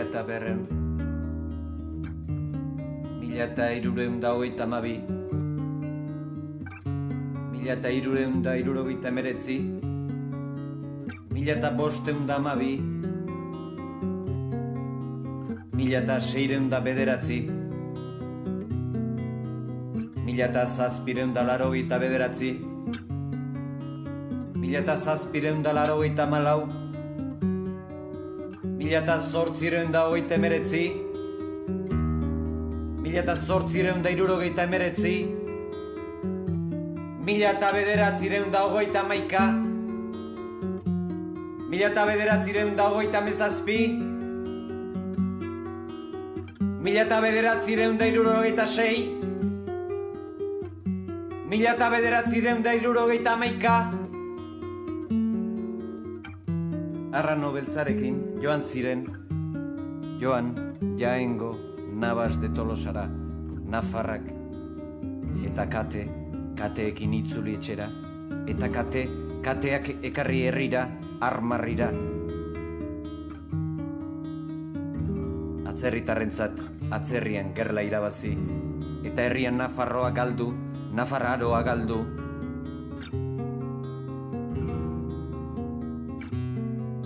eta berreun, 1322, 1369, 1512, 1609, 1789, 1794, 1819, 1879, 1976, Arrano beltzarekin joan ziren, joan Jaengo Navas de Tolosara, Nafarrak, eta kateekin itzuli etxera, eta kateak ekarri herrira, armarrira. Atzerritarrentzat atzerrian gerla irabazi, eta herrian Nafarroa galdu, Nafarraroa galdu.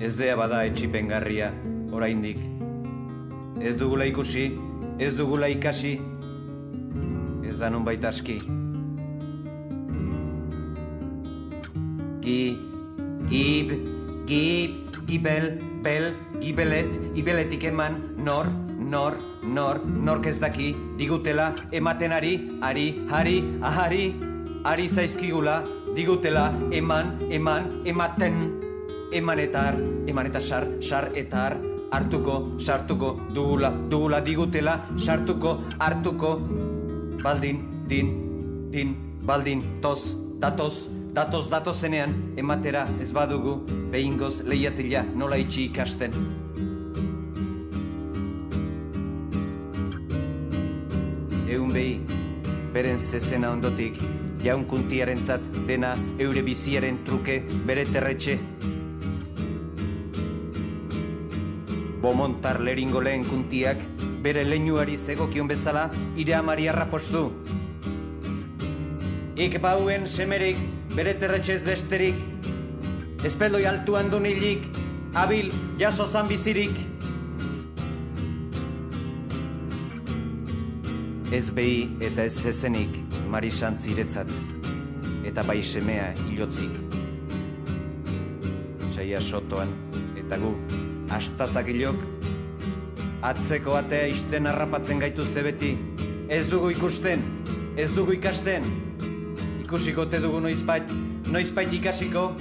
Ez dea bada etxipengarria, oraindik. Ez dugula ikusi, ez dugula ikasi, ez da nunbait aski. Gibeletik eman, nork ez daki, digutela, ematen ari zaizkigula, digutela, ematen. Eman eta sar eta hartuko, sartuko, dugula digutela, sartuko, hartuko, baldin, datozenean, ematera ez badugu, behingoz lehiatila nola itxi ikasten. Egun behi, beren zezena ondotik, jaunkuntiarentzat dena eure biziaren truke bere terretxe. Bomontar leringo lehen kuntiak, bere leinuari zegokion bezala, ire amari arrapostu. Ik bauen semerik, bere terretxez besterik, ezpeldoi altuan dunilik, abil jasozan bizirik. Ez behi eta ez zezenik, marisantziretzat, eta bai semea hilotzik. Saia sotoan, eta gu, astazakilok, atzeko atea isten harrapatzen gaituzte beti. Ez dugu ikusten, ez dugu ikasten. Ikusiko te dugu noizbait ikasiko.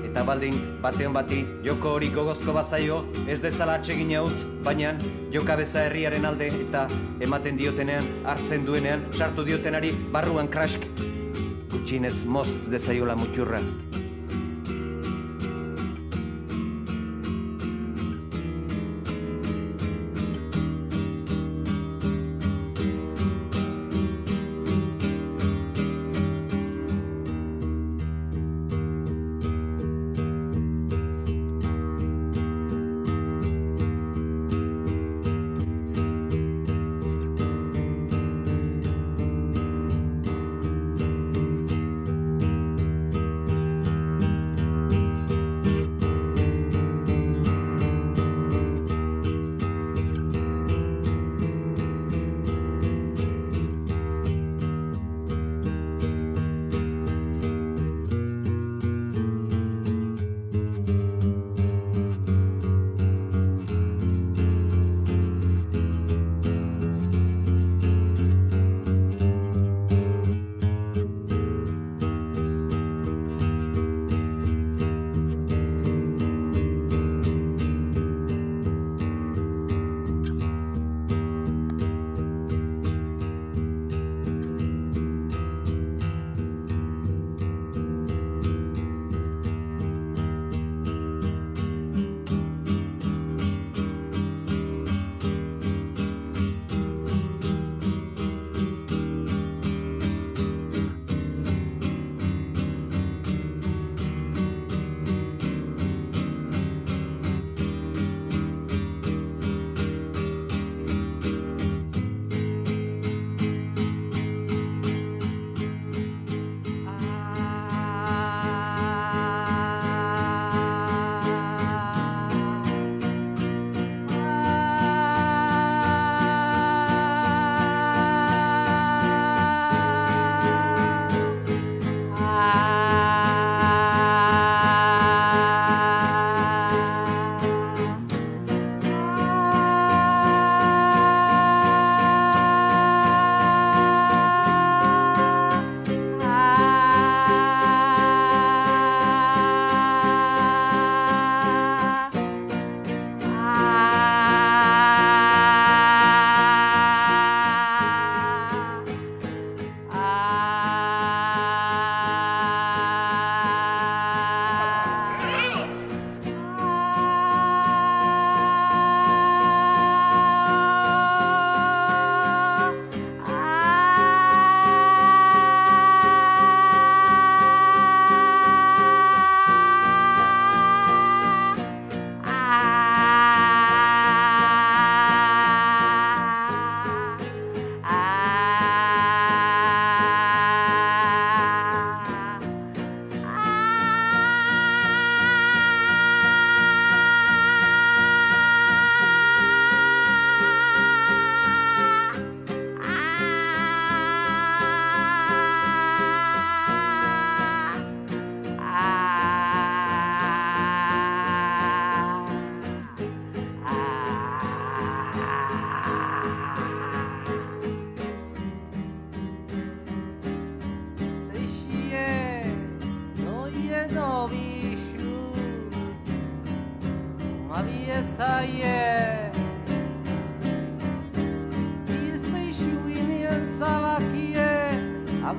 Eta baldin, bateon bati, joko hori gogozko bazaio, ez dezala atsegin hautz, baina jokabeza herriaren alde eta ematen diotenean, hartzen duenean, sartu diotenari, barruan krask. Gutxinez most dezaiola muturra.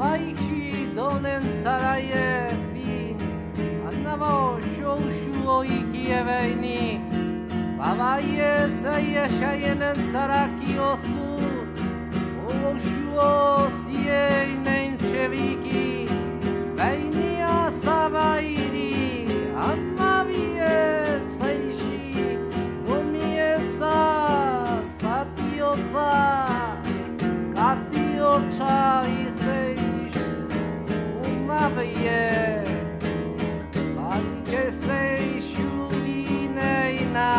Avaishi donen zaraiepi Annabo shoushua ikieveini Babaie zaie shaienen zaraki osu Oshuo stieinen cheviki Vainia sabairi Amavie zaishi Gomietza Satiotza Katiotza izeish Umavie Balike zeishu ineina